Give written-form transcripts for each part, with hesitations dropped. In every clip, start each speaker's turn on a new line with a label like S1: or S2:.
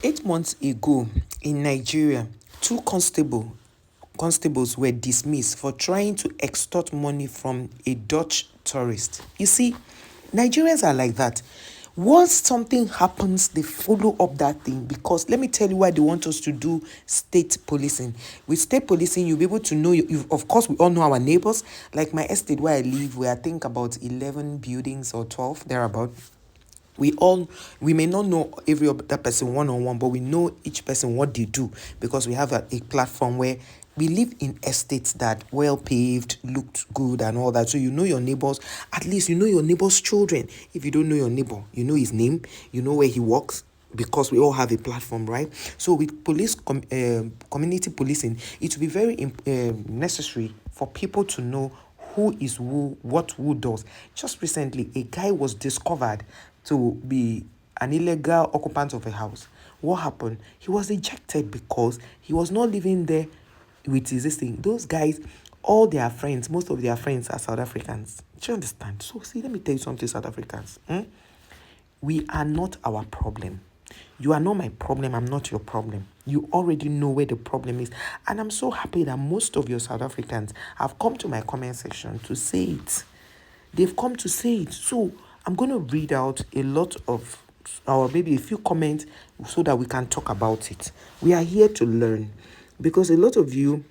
S1: 8 months ago in Nigeria, two constables were dismissed for trying to extort money from a Dutch tourist. You see, Nigerians are like that. Once something happens, they follow up that thing, because let me tell you why they want us to do state policing. With state policing, you'll be able to know, of course, we all know our neighbors. Like my estate where I live, we I think about 11 buildings or 12, thereabout. We may not know every other person one on one, but we know each person what they do, because we have a platform where we live in estates that well paved, looked good and all that. So you know your neighbors, at least you know your neighbor's children. If you don't know your neighbor, you know his name, you know where he works, because we all have a platform, right? So with community policing, it will be very necessary for people to know who is who, what who does. Just recently, a guy was discovered to be an illegal occupant of a house. What happened? He was ejected because he was not living there with his this thing. Those guys, all their friends, most of their friends are South Africans. Do you understand? So see, let me tell you something, South Africans. We are not our problem. You are not my problem. I'm not your problem. You already know where the problem is. And I'm so happy that most of your South Africans have come to my comment section to say it. They've come to say it. So I'm going to read out a lot of, or maybe a few comments, so that we can talk about it. We are here to learn, because a lot of you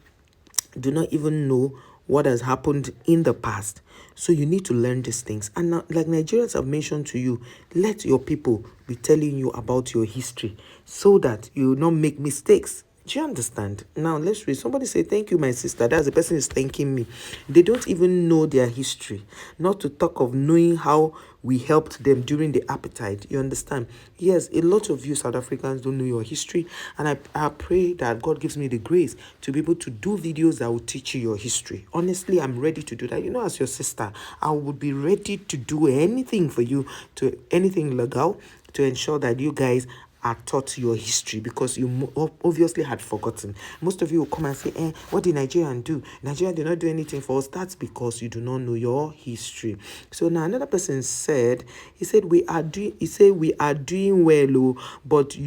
S1: do not even know what has happened in the past. So you need to learn these things. And now, like Nigerians have mentioned to you, let your people be telling you about your history, so that you will not make mistakes. Do you understand? Now let's read. Somebody say, thank you, my sister. That's the person is thanking me. They don't even know their history. Not to talk of knowing how we helped them during the apartheid. You understand? Yes, a lot of you South Africans don't know your history. And I pray that God gives me the grace to be able to do videos that will teach you your history. Honestly, I'm ready to do that. You know, as your sister, I would be ready to do anything for you, to anything legal, to ensure that you guys are taught your history, because you obviously had forgotten. Most of you will come and say, what did Nigerian do? Nigeria did not do anything for us. That's because you do not know your history. So now another person said, he said we are doing well, but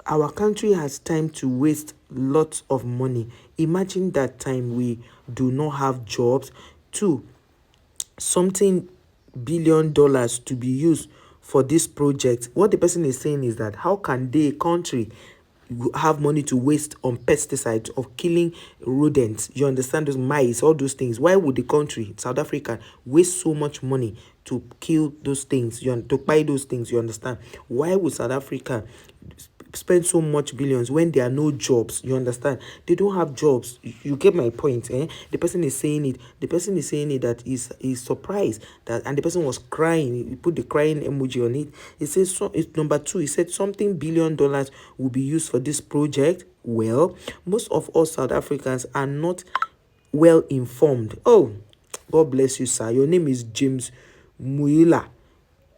S1: our country has time to waste lots of money. Imagine that time we do not have jobs. Two, something $1 billion to be used for this project. What the person is saying is that how can the country have money to waste on pesticides of killing rodents? You understand, those mice, all those things. Why would the country, South Africa, waste so much money to kill those things, to buy those things? You understand? Why would South Africa spend so much billions when there are no jobs? You understand? They don't have jobs. You get my point, eh? The person is saying it. The person is saying it that is surprised that, and the person was crying. He put the crying emoji on it. He says, so it's number two. He said something $1 billion will be used for this project. Well, most of us South Africans are not well informed. Oh, God bless you, sir. Your name is James Muila,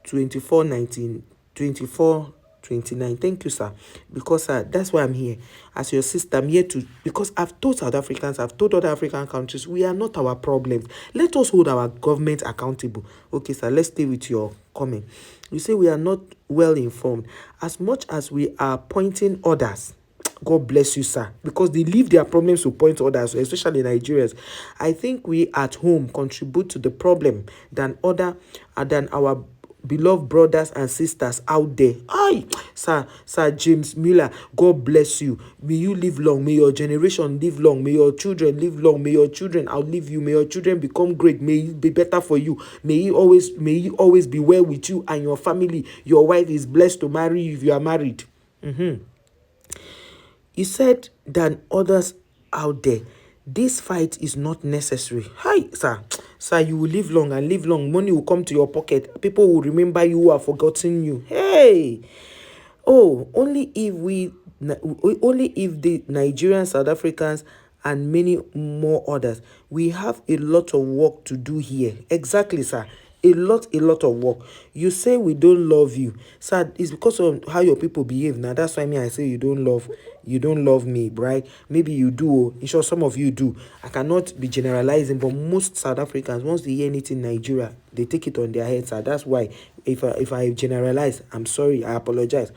S1: 2429. Thank you, sir. Because that's why I'm here. As your sister, I'm here to, because I've told South Africans, I've told other African countries, we are not our problems. Let us hold our government accountable. Okay, sir, let's stay with your comment. You say we are not well informed. As much as we are pointing others, God bless you, sir, because they leave their problems to point others, especially Nigerians. I think we at home contribute to the problem than our beloved brothers and sisters out there. Aye, Sir James Miller, God bless you. May you live long. May your generation live long. May your children live long. May your children outlive you. May your children become great. May it be better for you. May you always be well with you and your family. Your wife is blessed to marry you if you are married. You said than others out there. This fight is not necessary. Hi, sir. Sir, you will live long and live long. Money will come to your pocket. People will remember you who have forgotten you. Hey. Oh, only if the Nigerians, South Africans, and many more others, we have a lot of work to do here. Exactly, sir. A lot of work. You say we don't love you, sir. It's because of how your people behave. Now that's why I say you don't love me, right? Maybe you do. I'm sure some of you do. I cannot be generalizing, but most South Africans, once they hear anything Nigeria, they take it on their heads, sir. That's why if I generalize, I'm sorry, I apologize.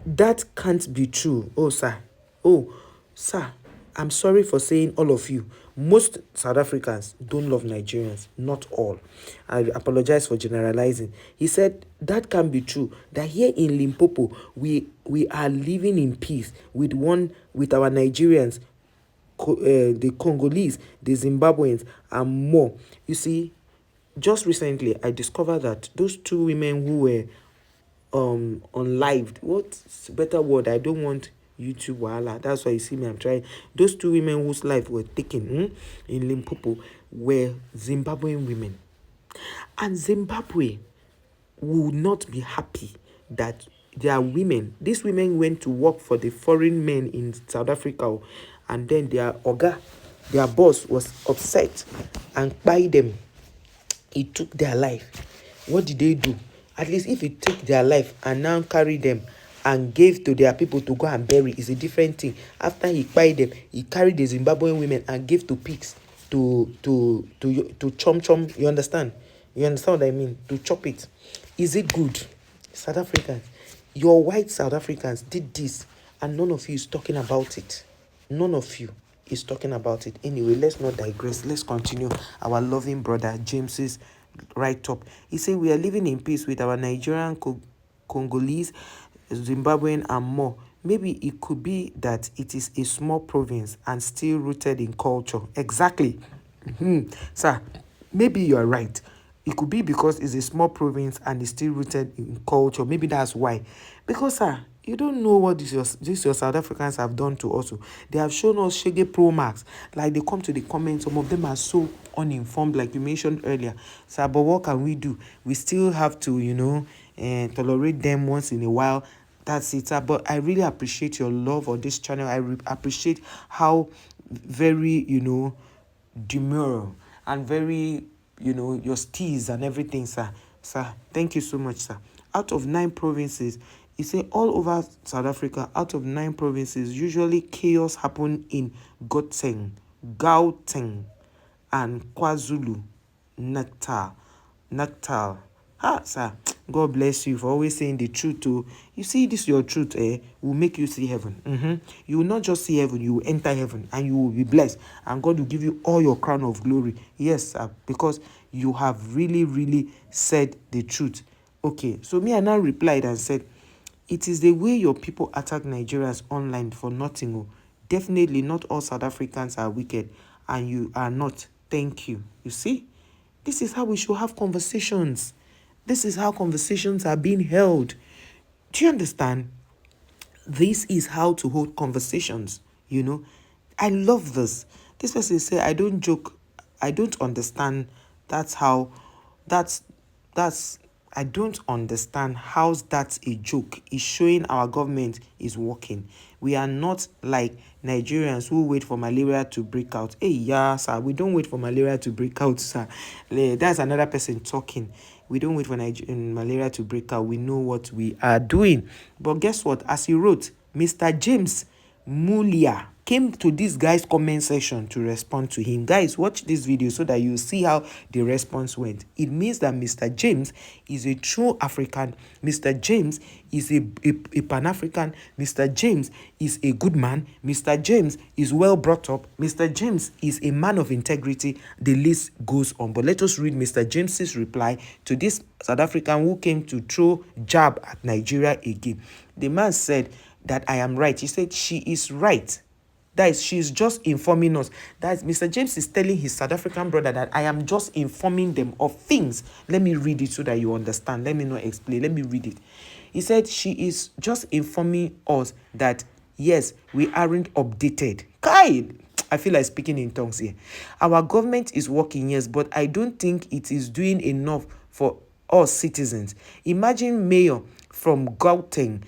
S1: That can't be true. Oh, sir. Oh, sir. I'm sorry for saying all of you. Most South Africans don't love Nigerians. Not all. I apologize for generalizing. He said that can be true. That here in Limpopo, we are living in peace with our Nigerians, the Congolese, the Zimbabweans, and more. You see, just recently I discovered that those two women who were unlived, what's better word, I don't want YouTube wahala, that's why you see me, I'm trying. Those two women whose life were taken in Limpopo were Zimbabwean women, and Zimbabwe will not be happy that their women, these women went to work for the foreign men in South Africa, and then their oga, their boss was upset and by them, he took their life. What did they do? At least if he took their life and now carry them and gave to their people to go and bury is a different thing. After he kpai them, he carried the Zimbabwean women and gave to pigs to chom. You understand? You understand what I mean? To chop it. Is it good? South Africans, your white South Africans did this, and none of you is talking about it. None of you is talking about it. Anyway, let's not digress. Let's continue. Our loving brother James's right up. He said we are living in peace with our Nigerian, Congolese, Zimbabwean, and more. Maybe it could be that it is a small province and still rooted in culture. Exactly. Sir, maybe you are right. It could be because it's a small province and it's still rooted in culture. Maybe that's why. Because, sir, you don't know what these your South Africans have done to us. They have shown us Shege Pro Max. Like, they come to the comments. Some of them are so uninformed, like you mentioned earlier. Sir, but what can we do? We still have to, tolerate them once in a while. That's it, sir. But I really appreciate your love for this channel. I appreciate how very, demure and very, your steez and everything, sir. Sir, thank you so much, sir. Out of 9 provinces, he said all over South Africa, out of 9 provinces, usually chaos happen in Gauteng, and KwaZulu Natal. Sir, God bless you for always saying the truth too. You see, this your truth, will make you see heaven. You will not just see heaven, you will enter heaven and you will be blessed. And God will give you all your crown of glory. Yes, sir, because you have really, really said the truth. Okay, so me, I now replied and said, it is the way your people attack Nigerians online for nothing. Oh. Definitely not all South Africans are wicked, and you are not. Thank you. You see? This is how we should have conversations. This is how conversations are being held. Do you understand? This is how to hold conversations, I love this. This person say, I don't joke. I don't understand. That's I don't understand how that's a joke. It's showing our government is working. We are not like Nigerians who wait for malaria to break out. Hey, yeah, sir, we don't wait for malaria to break out, sir. That's another person talking. We don't wait for malaria to break out. We know what we are doing. But guess what? As he wrote, Mr. James Mulia came to this guy's comment section to respond to him. Guys, watch this video so that you see how the response went. It means that Mr. James is a true African. Mr. James is a Pan-African. Mr. James is a good man. Mr. James is well brought up. Mr. James is a man of integrity. The list goes on. But let us read Mr. James's reply to this South African who came to throw jab at Nigeria again. The man said that I am right. He said she is right. That is, she's just informing us. That is, Mr. James is telling his South African brother that I am just informing them of things. Let me read it so that you understand. Let me not explain. Let me read it. He said she is just informing us that, yes, we aren't updated. Kai, I feel like speaking in tongues here. Our government is working, yes, but I don't think it is doing enough for us citizens. Imagine mayor from Gauteng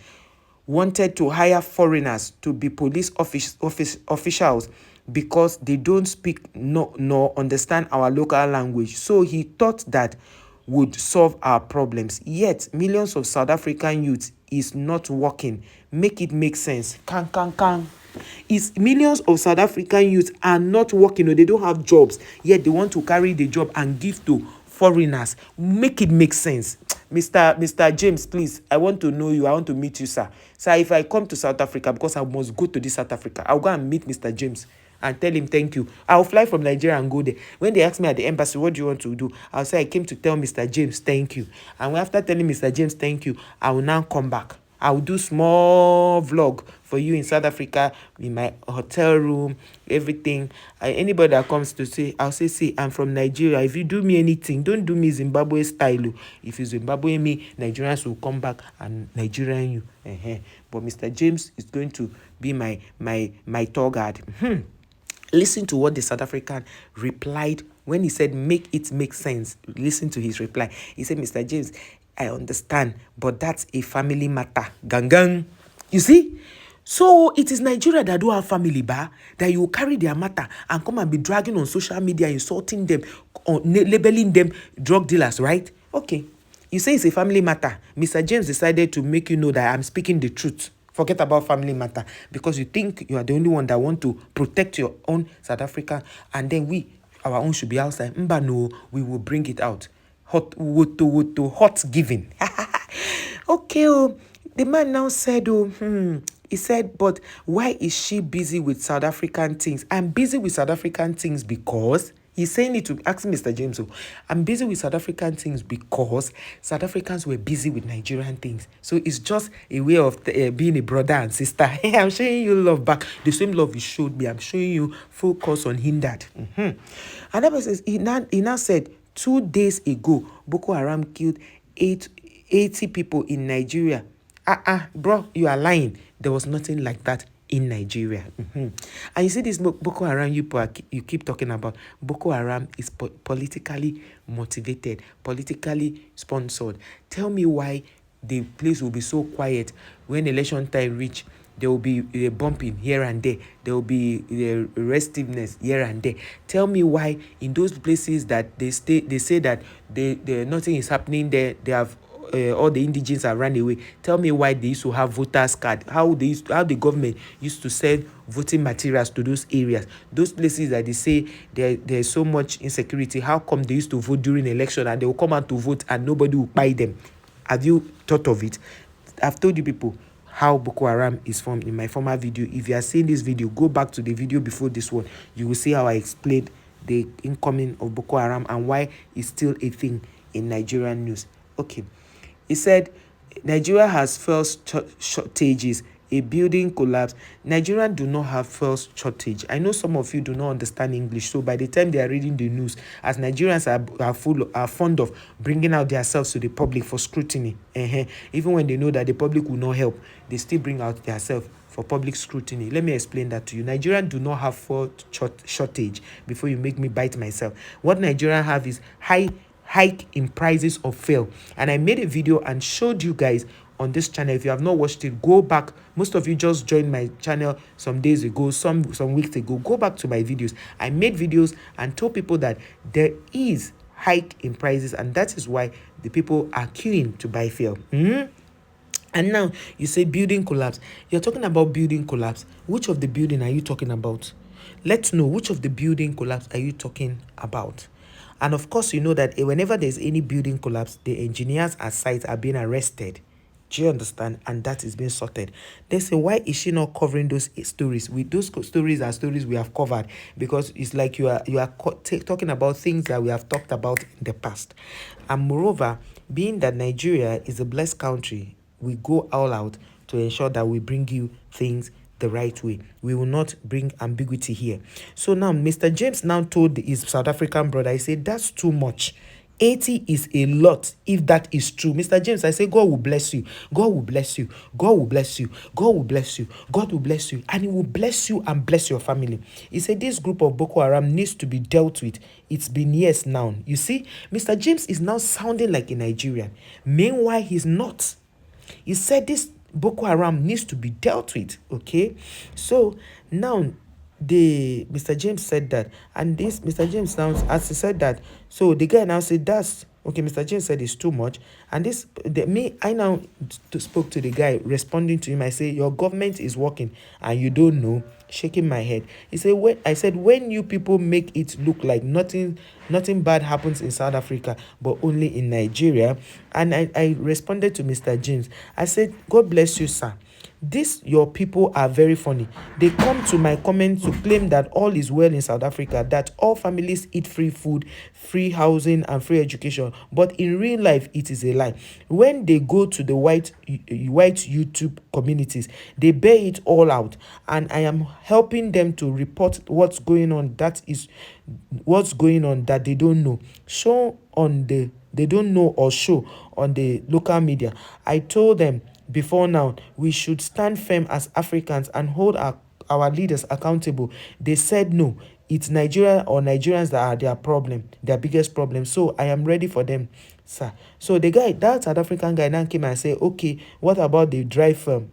S1: wanted to hire foreigners to be police officials because they don't speak nor understand our local language. So he thought that would solve our problems. Yet, millions of South African youth is not working. Make it make sense. Can. Is millions of South African youth are not working or they don't have jobs, yet they want to carry the job and give to foreigners. Make it make sense. Mr. James, please, I want to know you. I want to meet you, sir. Sir, if I come to South Africa, because I must go to this South Africa, I'll go and meet Mr. James and tell him thank you. I'll fly from Nigeria and go there. When they ask me at the embassy, what do you want to do? I'll say I came to tell Mr. James thank you. And after telling Mr. James thank you, I will now come back. I will do small vlog for you in South Africa, in my hotel room, everything. Anybody that comes to say, I'll say, see, I'm from Nigeria. If you do me anything, don't do me Zimbabwe style. If you Zimbabwe me, Nigerians will come back and Nigerian you. But Mr. James is going to be my tour guide. Listen to what the South African replied when he said, make it make sense. Listen to his reply. He said, Mr. James, I understand, but that's a family matter. Gang. You see? So it is Nigeria that do have family, that you carry their matter and come and be dragging on social media, insulting them, or labeling them drug dealers, right? Okay. You say it's a family matter. Mr. James decided to make you know that I'm speaking the truth. Forget about family matter because you think you are the only one that want to protect your own South Africa, and then our own should be outside. No, we will bring it out. Hot giving. Okay, the man now said, he said, but why is she busy with South African things? I'm busy with South African things because he's saying it to ask Mr. James. I'm busy with South African things because South Africans were busy with Nigerian things. So it's just a way of being a brother and sister. Hey, I'm showing you love back. The same love you showed me. I'm showing you focus on hindered. Another says, he now said, 2 days ago, Boko Haram killed 80 people in Nigeria. Bro, you are lying. There was nothing like that in Nigeria. And you see this Boko Haram you keep talking about. Boko Haram is politically motivated, politically sponsored. Tell me why the place will be so quiet when election time reach. There will be a bumping here and there. There will be restiveness here and there. Tell me why in those places that they say that nothing is happening there. They have all the indigents have run away. Tell me why they used to have voters card. How the government used to send voting materials to those areas. Those places that they say there's so much insecurity. How come they used to vote during election and they will come out to vote and nobody will buy them? Have you thought of it? I've told you people how Boko Haram is formed in my former video. If you are seeing this video, go back to the video before this one. You will see how I explained the incoming of Boko Haram and why it's still a thing in Nigerian news. Okay. He said, Nigeria has fuel shortages, a building collapse. Nigerians do not have fuel shortage. I know some of you do not understand English, so by the time they are reading the news, as Nigerians are fond of bringing out themselves to the public for scrutiny, even when they know that the public will not help, they still bring out themselves for public scrutiny. Let me explain that to you. Nigerians do not have fuel shortage before you make me bite myself. What Nigerians have is hike in prices of fuel, and I made a video and showed you guys on this channel. If you have not watched it, go back. Most of you just joined my channel some days ago, some weeks ago. Go back to my videos. I made videos and told people that there is hike in prices, and that is why the people are queuing to buy fuel. And now you say building collapse. You're talking about building collapse. Which of the building are you talking about? Let's know, which of the building collapse are you talking about? And of course, you know that whenever there's any building collapse, the engineers at site are being arrested. Do you understand? And that is being sorted. They say, why is she not covering those stories? Those stories are stories we have covered, because it's like you are talking about things that we have talked about in the past. And moreover, being that Nigeria is a blessed country, we go all out to ensure that we bring you things the right way. We will not bring ambiguity here. So now Mr. James now told his South African brother, I said, that's too much. 80 is a lot if that is true. Mr. James, I say, God will bless you. God will bless you. God will bless you. God will bless you. God will bless you. And he will bless you and bless your family. He said this group of Boko Haram needs to be dealt with. It's been years now. You see, Mr. James is now sounding like a Nigerian. Meanwhile, he's not. He said this Boko Haram needs to be dealt with. Okay, so now Mr. James said that, and this Mr. James now, as he said that, so the guy now said that's Okay, Mr. James said it's too much. And I now spoke to the guy responding to him. I say, your government is working and you don't know. Shaking my head. He said, when you people make it look like nothing bad happens in South Africa, but only in Nigeria. And I responded to Mr. James. I said, God bless you, sir. These your people are very funny. They come to my comment to claim that all is well in South Africa, that all families eat free food, free housing, and free education. But in real life, it is a lie. When they go to the white YouTube communities, they bear it all out, and I am helping them to report what's going on. That is what's going on that they don't know. They don't know or show on the local media. I told them before now, we should stand firm as Africans and hold our leaders accountable. They said no. It's Nigeria or Nigerians that are their biggest problem. So I am ready for them, sir. So that South African guy now came and said, okay, what about the dry firm?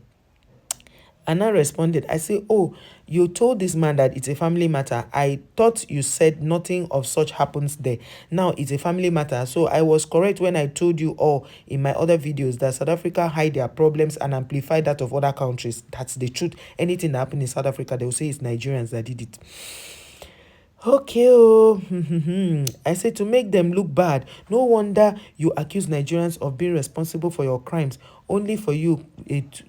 S1: And I responded, I say, oh, you told this man that it's a family matter. I thought you said nothing of such happens there. Now it's a family matter. So I was correct when I told you all in my other videos that South Africa hide their problems and amplify that of other countries. That's the truth. Anything that happened in South Africa, they will say it's Nigerians that did it. Okay, oh, I say to make them look bad. No wonder you accuse Nigerians of being responsible for your crimes. Only for you,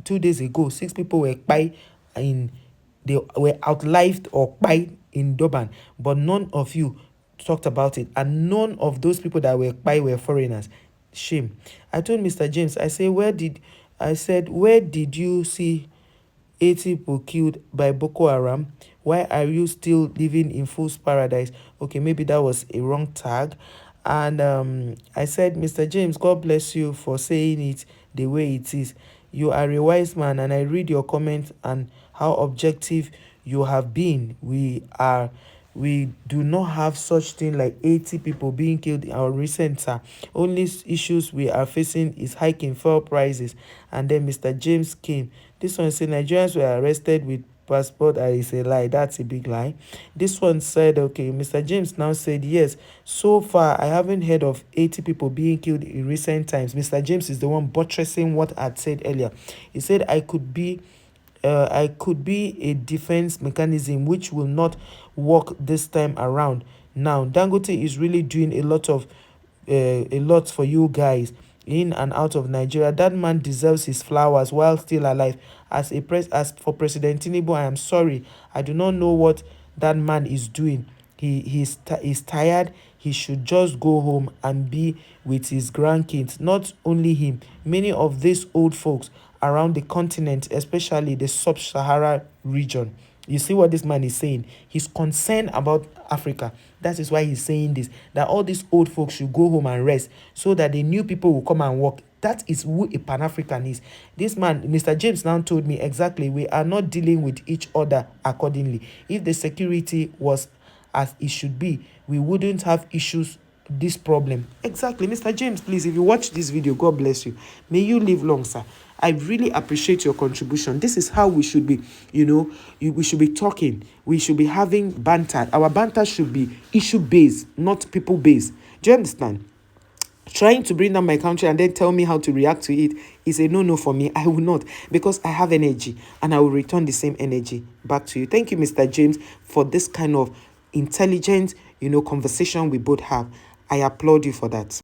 S1: 2 days ago, 6 people were they were outlived or by in Durban, but none of you talked about it, and none of those people that were by were foreigners. Shame. I told Mr. James, I said, where did you see 80 people killed by Boko Haram? Why are you still living in fool's paradise? Okay, maybe that was a wrong tag. And I said, Mr. James, God bless you for saying it the way it is. You are a wise man, and I read your comment and how objective you have been. We do not have such thing like 80 people being killed in our recent only issues we are facing is hiking fuel prices. And then Mr. James came. This one said Nigerians were arrested with passport. Is a lie. That's a big lie. This one said, okay, Mr. James now said, yes, so far I haven't heard of 80 people being killed in recent times. Mr. James is the one buttressing what I had said earlier. He said I could be a defense mechanism which will not work this time around. Now Dangote is really doing a lot for you guys in and out of Nigeria. That man deserves his flowers while still alive. As for President Tinubu, I am sorry, I do not know what that man is doing. He's tired. He should just go home and be with his grandkids. Not only him, many of these old folks around the continent, especially the sub-Sahara region. You see what this man is saying? He's concerned about Africa. That is why he's saying this, that all these old folks should go home and rest so that the new people will come and work. That is who a Pan-African is. This man, Mr. James, now told me exactly, we are not dealing with each other accordingly. If the security was as it should be, we wouldn't have this problem. Exactly. Mr. James, please, if you watch this video, God bless you. May you live long, sir. I really appreciate your contribution. This is how we should be, we should be talking. We should be having banter. Our banter should be issue-based, not people-based. Do you understand? Trying to bring down my country and then tell me how to react to it is a no-no for me. I will not, because I have energy and I will return the same energy back to you. Thank you, Mr. James, for this kind of intelligent, conversation we both have. I applaud you for that.